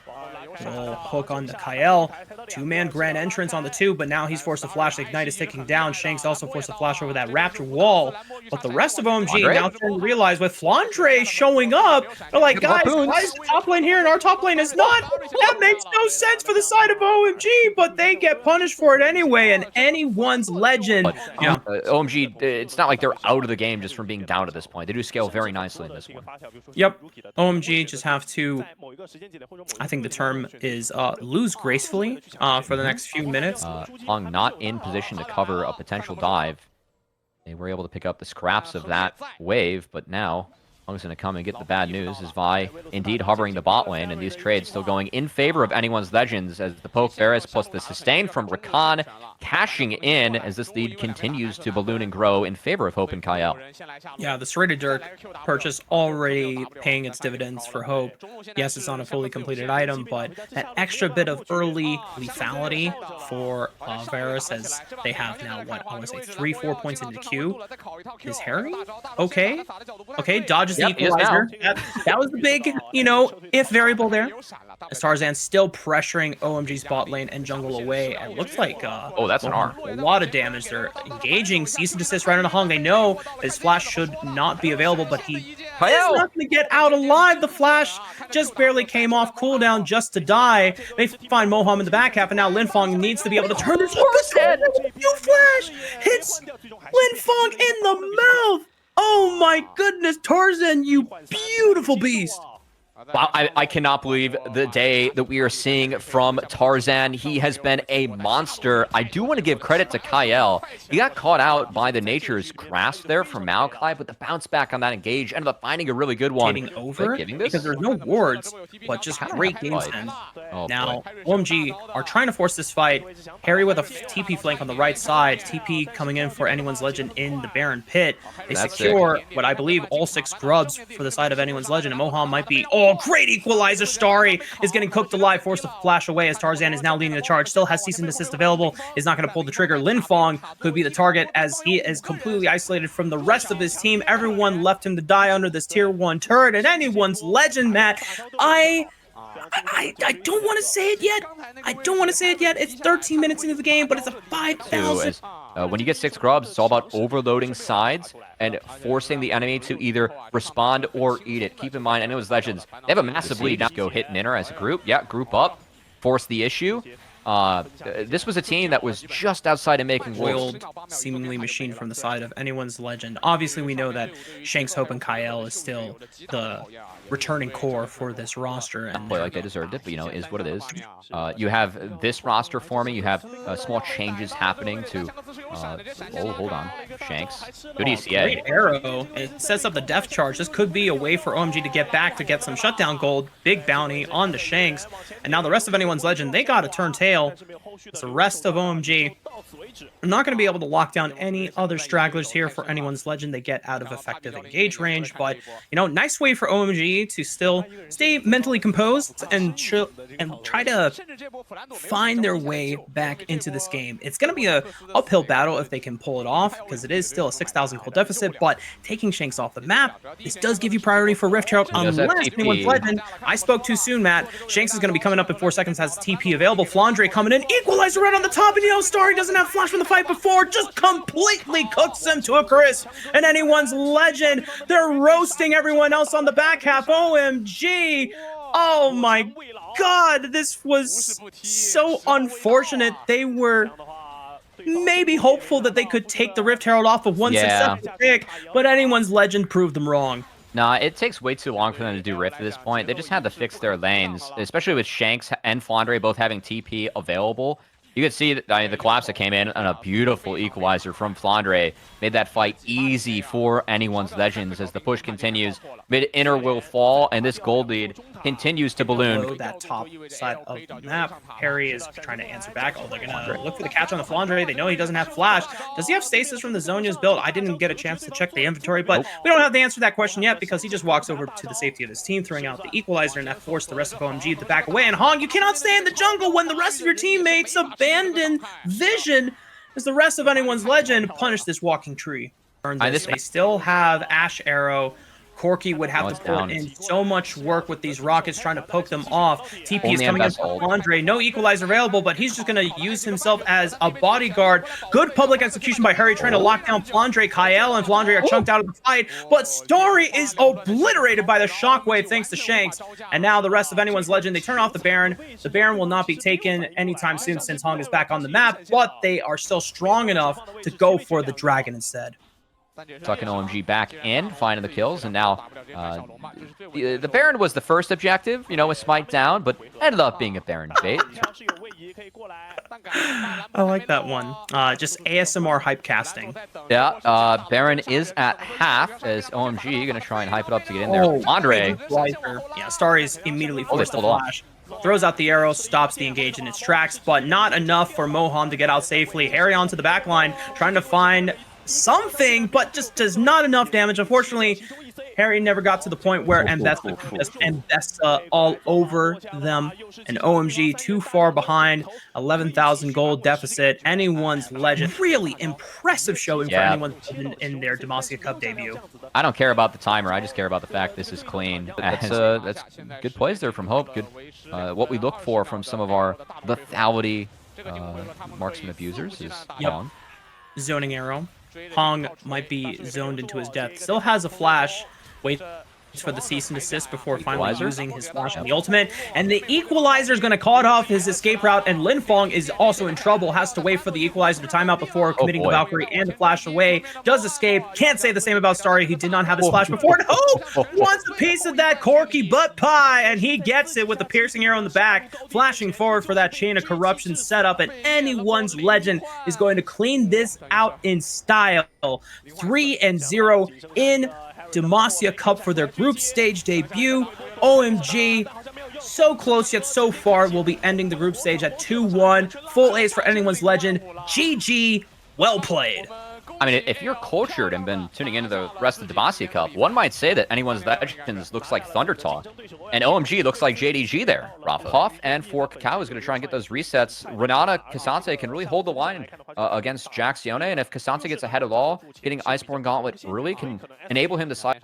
little hook on the Kael. 2-man grand entrance on the 2, but now he's forced to flash. The Ignite is ticking down. Shanks also forced to flash over that Raptor wall. But the rest of OMG now starting to realize with Flaundre showing up, they're like, guys, why is the top lane here and our top lane is not? That makes no sense for the side of OMG, but they get punished for it anyway, and Anyone's Legend. But, OMG, it's not like they're out of the game just from being down at this point. They do scale very nicely in this one. Yep. OMG just have to, I think the term is lose gracefully for the next few minutes. Hong not in position to cover a potential dive. They were able to pick up the scraps of that wave, but now Hong's going to come and get the bad news as Vi indeed hovering the bot lane, and these trades still going in favor of Anyone's Legends as the Poke Varus plus the sustain from Rakan cashing in as this lead continues to balloon and grow in favor of Hope and Kael. Yeah, the Serrated Dirk purchase already paying its dividends for Hope. Yes, it's not a fully completed item, but that extra bit of early lethality for Varus, as they have now, what, I want to say 3-4 points into Q. Is Harry okay? Okay, dodges the equalizer. That was the big, if variable there. As Tarzan's still pressuring OMG's bot lane and jungle away. It looks like oh, that's an R. A lot of damage. They're engaging. Cease and desist right on the Hong. They know his flash should not be available, but he is not going to get out alive. The flash just barely came off cooldown just to die. They find Moham in the back half, and now Linfong needs to be able to turn his head. You flash hits Linfong in the mouth. Oh my goodness, Tarzan, you beautiful beast. Wow, I cannot believe the day that we are seeing from Tarzan. He has been a monster. I do want to give credit to Kael. He got caught out by the nature's grasp there from Maokai, but the bounce back on that engage ended up finding a really good one. Because there's no wards, but just great game sense. Now, OMG are trying to force this fight. Harry with a TP flank on the right side. TP coming in for Anyone's Legend in the Baron Pit. They secure what I believe all 6 grubs for the side of Anyone's Legend, and Moham might be... Oh, great equalizer. Starry is getting cooked alive, forced to flash away as Tarzan is now leading the charge. Still has cease and desist available. Is not going to pull the trigger. Linfong could be the target as he is completely isolated from the rest of his team. Everyone left him to die under this tier 1 turret. And Anyone's Legend, Matt, I don't want to say it yet. I don't want to say it yet. It's 13 minutes into the game, but it's a 5,000. When you get 6 grubs, it's all about overloading sides and forcing the enemy to either respond or eat it. Keep in mind, Anyone's Legends, they have a massive lead now. Go hit Ninner as a group. Yeah, group up. Force the issue. This was a team that was just outside of making oiled, seemingly machine from the side of Anyone's Legend. Obviously, we know that Shanks, Hope, and Kael is still the returning core for this roster. And play like they deserved it, but is what it is. You have this roster forming. You have small changes happening to. Oh, hold on, Shanks. Good ECA. Great arrow. It sets up the death charge. This could be a way for OMG to get back to get some shutdown gold. Big bounty on the Shanks, and now the rest of Anyone's Legend, they got to turn tail. The rest of OMG are not going to be able to lock down any other stragglers here for Anyone's Legend. They get out of effective engage range, but nice way for OMG to still stay mentally composed and chill and try to find their way back into this game. It's going to be a uphill battle if they can pull it off, because it is still a 6,000 gold deficit, but taking Shanks off the map, this does give you priority for Rift Herald unless Anyone's Legend. I spoke too soon, Matt. Shanks is going to be coming up in 4 seconds, has TP available. Flaundre coming in, equalizer right on the top, and Starry doesn't have flash from the fight before, just completely cooks him to a crisp. And Anyone's Legend, they're roasting everyone else on the back half. OMG. Oh my god, this was so unfortunate. They were maybe hopeful that they could take the Rift Herald off of one successful pick, but Anyone's Legend proved them wrong. Nah, it takes way too long for them to do Rift at this point. They just had to fix their lanes, especially with Shanks and Flandre both having TP available. You could see that the collapse that came in and a beautiful equalizer from Flandre made that fight easy for anyone's Legends as the push continues. Mid-inner will fall, and this gold lead continues to balloon. That top side of the map. Harry is trying to answer back. Oh, they're going to look for the catch on the Flandre. They know he doesn't have flash. Does he have stasis from the Zhonya's build? I didn't get a chance to check the inventory, but we don't have the answer to that question yet because he just walks over to the safety of his team, throwing out the equalizer, and that forced the rest of OMG to back away. And Hong, you cannot stay in the jungle when the rest of your teammates abandon vision as the rest of anyone's Legend punish this walking tree. They still have Ash Arrow. Corki would have to put in so much work with these rockets trying to poke them off. TP is coming in for Andre. No equalizer available, but he's just going to use himself as a bodyguard. Good public execution by Harry trying to lock down Flandre. Kyle and Flandre are chunked out of the fight, but Starry is obliterated by the shockwave thanks to Shanks. And now the rest of anyone's Legend, they turn off the Baron. The Baron will not be taken anytime soon since Hong is back on the map, but they are still strong enough to go for the Dragon instead. Tucking OMG back in, finding the kills, and now the Baron was the first objective, with Smite down, but ended up being a Baron bait. I like that one. Just ASMR hype casting. Yeah, Baron is at half as OMG going to try and hype it up to get in there. Andre. Yeah, Starry's immediately forced the flash. Throws out the arrow, stops the engage in its tracks, but not enough for Mohan to get out safely. Harry onto the back line, trying to find something, but just does not enough damage. Unfortunately, Harry never got to the point where Mbessa all over them. And OMG too far behind, 11,000 gold deficit. Anyone's Legend. Really impressive showing for anyone in their Demacia Cup debut. I don't care about the timer. I just care about the fact this is clean. That's good plays there from Hope. Good, what we look for from some of our lethality marksman abusers is on. Zoning arrow. Hong might be zoned into his death. Still has a flash. Waits for the cease and desist before finally using his flash on the ultimate. And the equalizer is going to cut off his escape route. And Lin Fong is also in trouble. Has to wait for the equalizer to time out before committing the Valkyrie and the flash away. Does escape. Can't say the same about Starry. He did not have his flash before. And Hope wants a piece of that Corki butt pie. And he gets it with the piercing arrow in the back. Flashing forward for that chain of corruption setup. And anyone's Legend is going to clean this out in style. 3-0 in Demacia Cup for their group stage debut. OMG, so close yet so far. We'll be ending the group stage at 2-1. Full ace for anyone's Legend. GG, well played. I mean, if you're cultured and been tuning into the rest of the Demacia Cup, one might say that anyone's Legends looks like Thunder Talk, and OMG looks like JDG there. Hoff and for Kakao is going to try and get those resets. Renata Cassante can really hold the line against Jaxione, and if Cassante gets ahead of all, getting Iceborne Gauntlet early can enable him to side.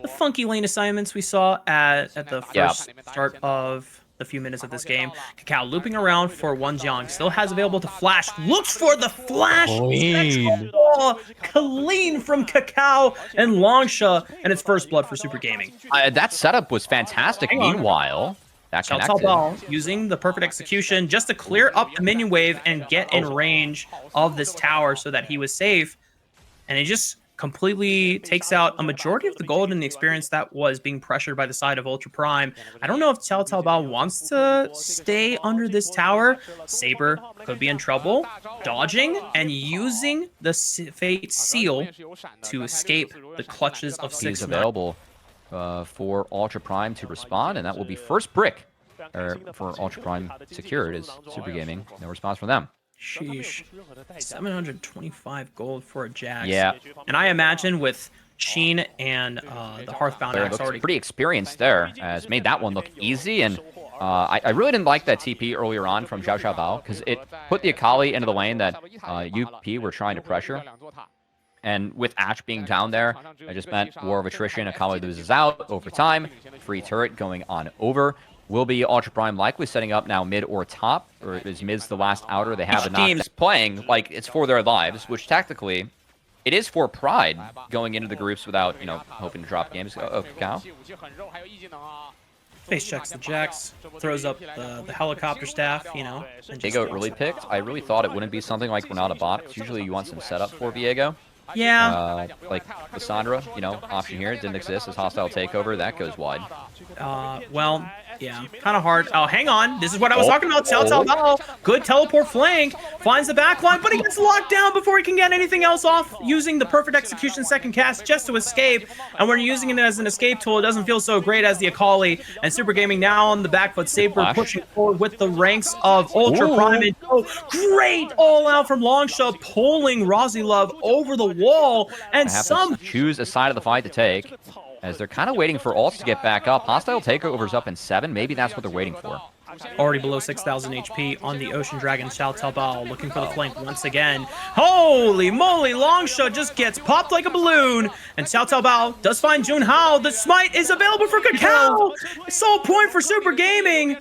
The funky lane assignments we saw at the first start of the few minutes of this game. Kakao looping around for one Jiang. Still has available to flash. Looks for the flash. Clean from Kakao and Longsha. And it's first blood for Super Gaming. That setup was fantastic. Meanwhile, that connected. Using the perfect execution just to clear up the minion wave and get in range of this tower so that he was safe. And he just completely takes out a majority of the gold and the experience that was being pressured by the side of Ultra Prime. I don't know if Cao Bao wants to stay under this tower. Saber could be in trouble. Dodging and using the Fate Seal to escape the clutches of 6-9. He's available for Ultra Prime to respond, and that will be first brick for Ultra Prime secured as Super Gaming. No response from them. Sheesh. 725 gold for a Jax. Yeah. And I imagine with Sheen and the Hearthbound Axe already pretty experienced there, has made that one look easy. And I really didn't like that TP earlier on from Xiao Bao because it put the Akali into the lane that UP were trying to pressure. And with Ash being down there, I just meant war of attrition. Akali loses out over time. Free turret going on over. Will be Ultra Prime likely setting up now mid or top, or is mid's the last outer? They have the teams playing like it's for their lives, which tactically, it is for pride going into the groups without, hoping to drop games. Oh, Kakao. Face checks the Jax, throws up the helicopter staff, And Viego really picked. I really thought it wouldn't be something like Renata bot, because usually you want some setup for Viego. Yeah. Like Cassandra, you know, option here didn't exist as hostile takeover. That goes wide. Well, yeah, kind of hard. Oh, hang on. This is what I was talking about. Cao Bao, good teleport flank, finds the backline, but he gets locked down before he can get anything else off, using the perfect execution second cast just to escape. And when you're using it as an escape tool, it doesn't feel so great as the Akali. And Super Gaming now on the back foot. Saber pushing forward with the ranks of Ultra Prime. And great all out from Longshot, pulling Rozilov over the wall. And some choose a side of the fight to take, as they're kind of waiting for ults to get back up. Hostile takeover's up in 7. Maybe that's what they're waiting for. Already below 6,000 HP on the Ocean Dragon. Xiao Taobao looking for the flank once again. Holy moly, Longshot just gets popped like a balloon. And Xiao Taobao does find Jun Hao. The smite is available for Kakao. Sole point for Super Gaming.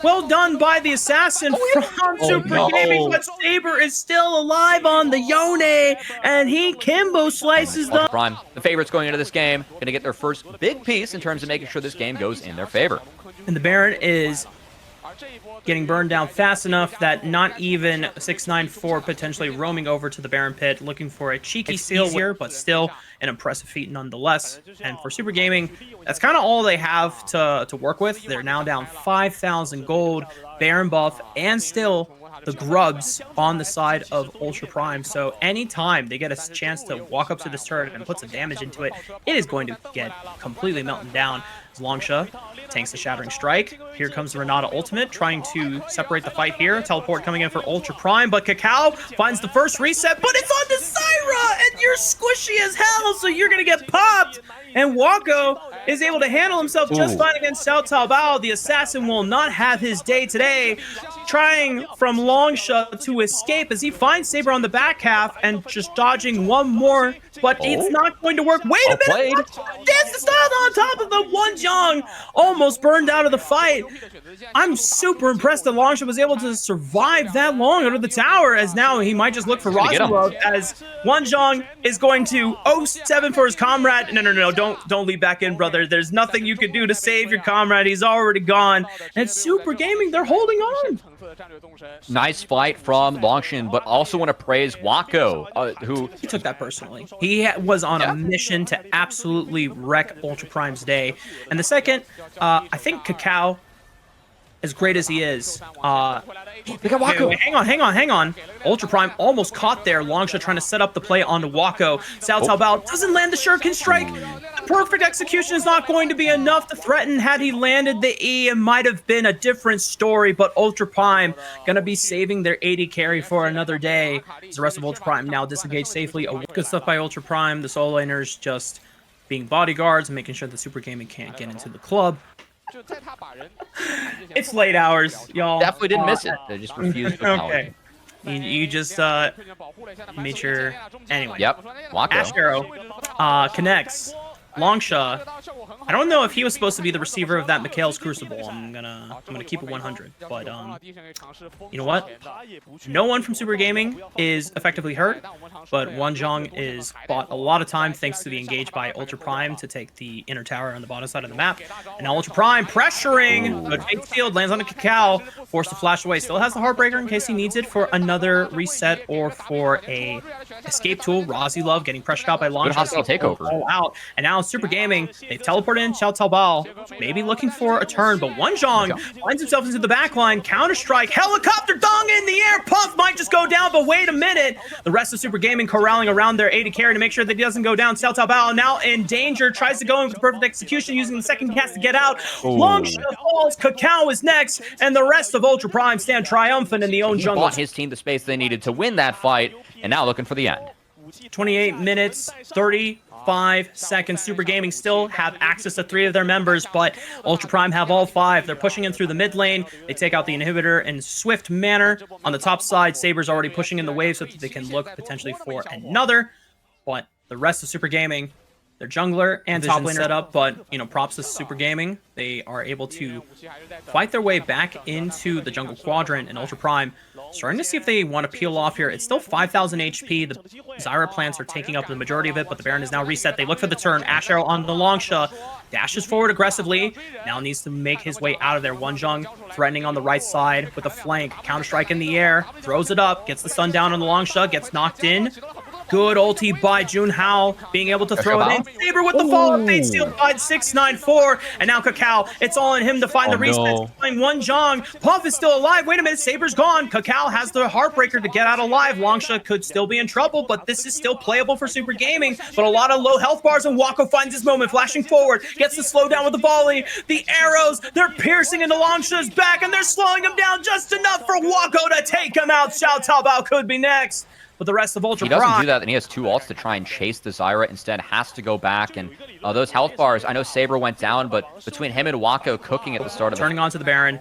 Well done by the assassin from Super Gaming, but Saber is still alive on the Yone, and he Kimbo slices the Prime. The favorites going into this game, going to get their first big piece in terms of making sure this game goes in their favor. And the Baron is getting burned down fast enough that not even 694 potentially roaming over to the Baron pit, looking for a cheeky steal here, but still an impressive feat nonetheless. And for Super Gaming, that's kind of all they have to work with. They're now down 5,000 gold, Baron buff, and still the grubs on the side of Ultra Prime. So anytime they get a chance to walk up to this turret and put some damage into it, it is going to get completely melted down. As Longshot tanks the Shattering Strike. Here comes the Renata ultimate, trying to separate the fight here. Teleport coming in for Ultra Prime, but Kakao finds the first reset, but it's on to Syra, and you're squishy as hell, so you're gonna get popped. And Wako is able to handle himself just fine against Xiao Taobao. The assassin will not have his day today, trying from Longshot to escape as he finds Saber on the back half and just dodging one more, but it's not going to work. Wait a minute! Dance the style on top of the one Jong, almost burned out of the fight. I'm super impressed that Longshot was able to survive that long under the tower, as now he might just look for Rozilov as one Jong is going to 0-7 for his comrade. No, don't leave back in, brother. There's nothing you can do to save your comrade. He's already gone. And Super Gaming, they're holding on. Nice fight from Longshin, but also want to praise Wako, who... He took that personally. He was on a mission to absolutely wreck Ultra Prime's day. And the second, I think Kakao, as great as he is, Look at Wako. Wait, hang on. Ultra Prime almost caught there. Longshot trying to set up the play onto Wako. Xiao Taobao doesn't land the Shuriken Strike. The perfect execution is not going to be enough to threaten. Had he landed the E, it might have been a different story, but Ultra Prime gonna be saving their 80 carry for another day. As the rest of Ultra Prime now disengaged safely. Good stuff by Ultra Prime. The solo laners just being bodyguards and making sure the Super Gaming can't get into the club. It's late hours, y'all. Definitely didn't miss it. They just refused to acknowledge. Okay. You just made sure. Anyway. Yep. Wako. Ash Arrow connects. Longshot. I don't know if he was supposed to be the receiver of that Mikhail's Crucible. I'm gonna keep it 100. But you know what? No one from Super Gaming is effectively hurt, but Wanzhong is bought a lot of time thanks to the engage by Ultra Prime to take the inner tower on the bottom side of the map. And now Ultra Prime pressuring, but Fate Field lands on a Kakao, forced to flash away. Still has the Heartbreaker in case he needs it for another reset or for a escape tool. Rozilov getting pressured out by Longshot. Hostile takeover. All out. And now Super Gaming, they've teleported in Xiao Taobao, maybe looking for a turn, but Wanzhong finds himself into the backline, counter-strike, helicopter dong in the air, Puff might just go down, but wait a minute. The rest of Super Gaming corralling around their 80 carry to make sure that he doesn't go down. Xiao Taobao now in danger, tries to go in with the perfect execution, using the second cast to get out. Longshot falls, Kakao is next, and the rest of Ultra Prime stand triumphant in the own jungle. He bought his team the space they needed to win that fight, and now looking for the end. 28 minutes, 35 seconds. Super Gaming still have access to 3 of their members, but Ultra Prime have all 5. They're pushing in through the mid lane. They take out the inhibitor in swift manner. On the top side, Saber's already pushing in the wave so that they can look potentially for another. But the rest of Super Gaming, their jungler and top laner set up, but props to Super Gaming. They are able to fight their way back into the jungle quadrant, and Ultra Prime starting to see if they want to peel off here. It's still 5,000 HP. The Zyra plants are taking up the majority of it, but the Baron is now reset. They look for the turn. Ash Arrow on the Longshot. Dashes forward aggressively. Now needs to make his way out of there. Wanzhong threatening on the right side with a flank. Counter-strike in the air. Throws it up. Gets the stun down on the Longshot. Gets knocked in. Good ulti by Junhao, being able to throw it in. Saber with the follow-up fade sealed by 694. And now Kakao, it's all on him to find the reset. One Jong. Puff is still alive. Wait a minute, Saber's gone. Kakao has the Heartbreaker to get out alive. Longsha could still be in trouble, but this is still playable for Super Gaming. But a lot of low health bars, and Wako finds his moment, flashing forward, gets the slowdown with the volley. The arrows, they're piercing into Longsha's back, and they're slowing him down just enough for Wako to take him out. Xiao Taobao could be next. But the rest of Ultra Prime, he doesn't do that, and he has 2 ults to try and chase the Zyra. Instead, has to go back, and those health bars, I know Saber went down, but between him and Wako cooking at the start of turning onto the Baron,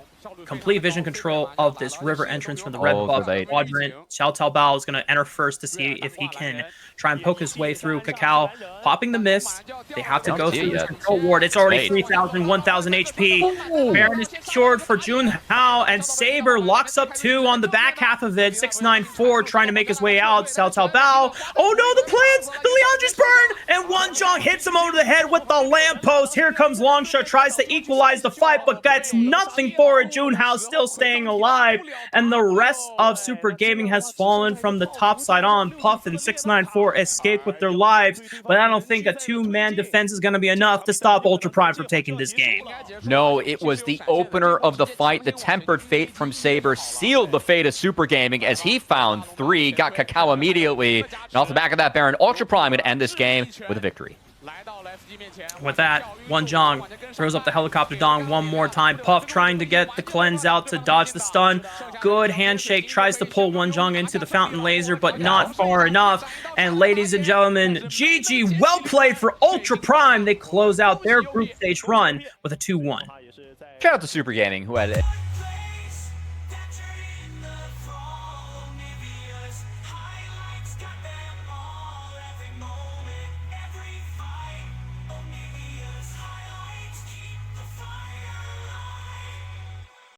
complete vision control of this river entrance from the red buff quadrant. Xiao Taobao is going to enter first to see if he can try and poke his way through. Kakao popping the mist. They have to go through this control ward. It's already 3,000, 1,000 HP. Baron is secured for Junhao, and Saber locks up 2 on the back half of it. 694 trying to make his way out. Xiao Taobao. Oh no, the plants! The Leandri's burn! And One Jong hits him over the head with the lamppost. Here comes Longsha, tries to equalize the fight, but gets nothing for it. Junhao still staying alive, and the rest of Super Gaming has fallen from the top side on. Puff and 694 escape with their lives, but I don't think a 2-man defense is going to be enough to stop Ultra Prime from taking this game. No, it was the opener of the fight. The Tempered Fate from Saber sealed the fate of Super Gaming as he found 3, got Kakao immediately, and off the back of that Baron, Ultra Prime would end this game with a victory. With that, One Jong throws up the helicopter dong one more time. Puff trying to get the cleanse out to dodge the stun. Good handshake, tries to pull One Jong into the fountain laser, but not far enough. And ladies and gentlemen, GG, well played for Ultra Prime. They close out their group stage run with a 2-1. Shout out to Super Gaming, who had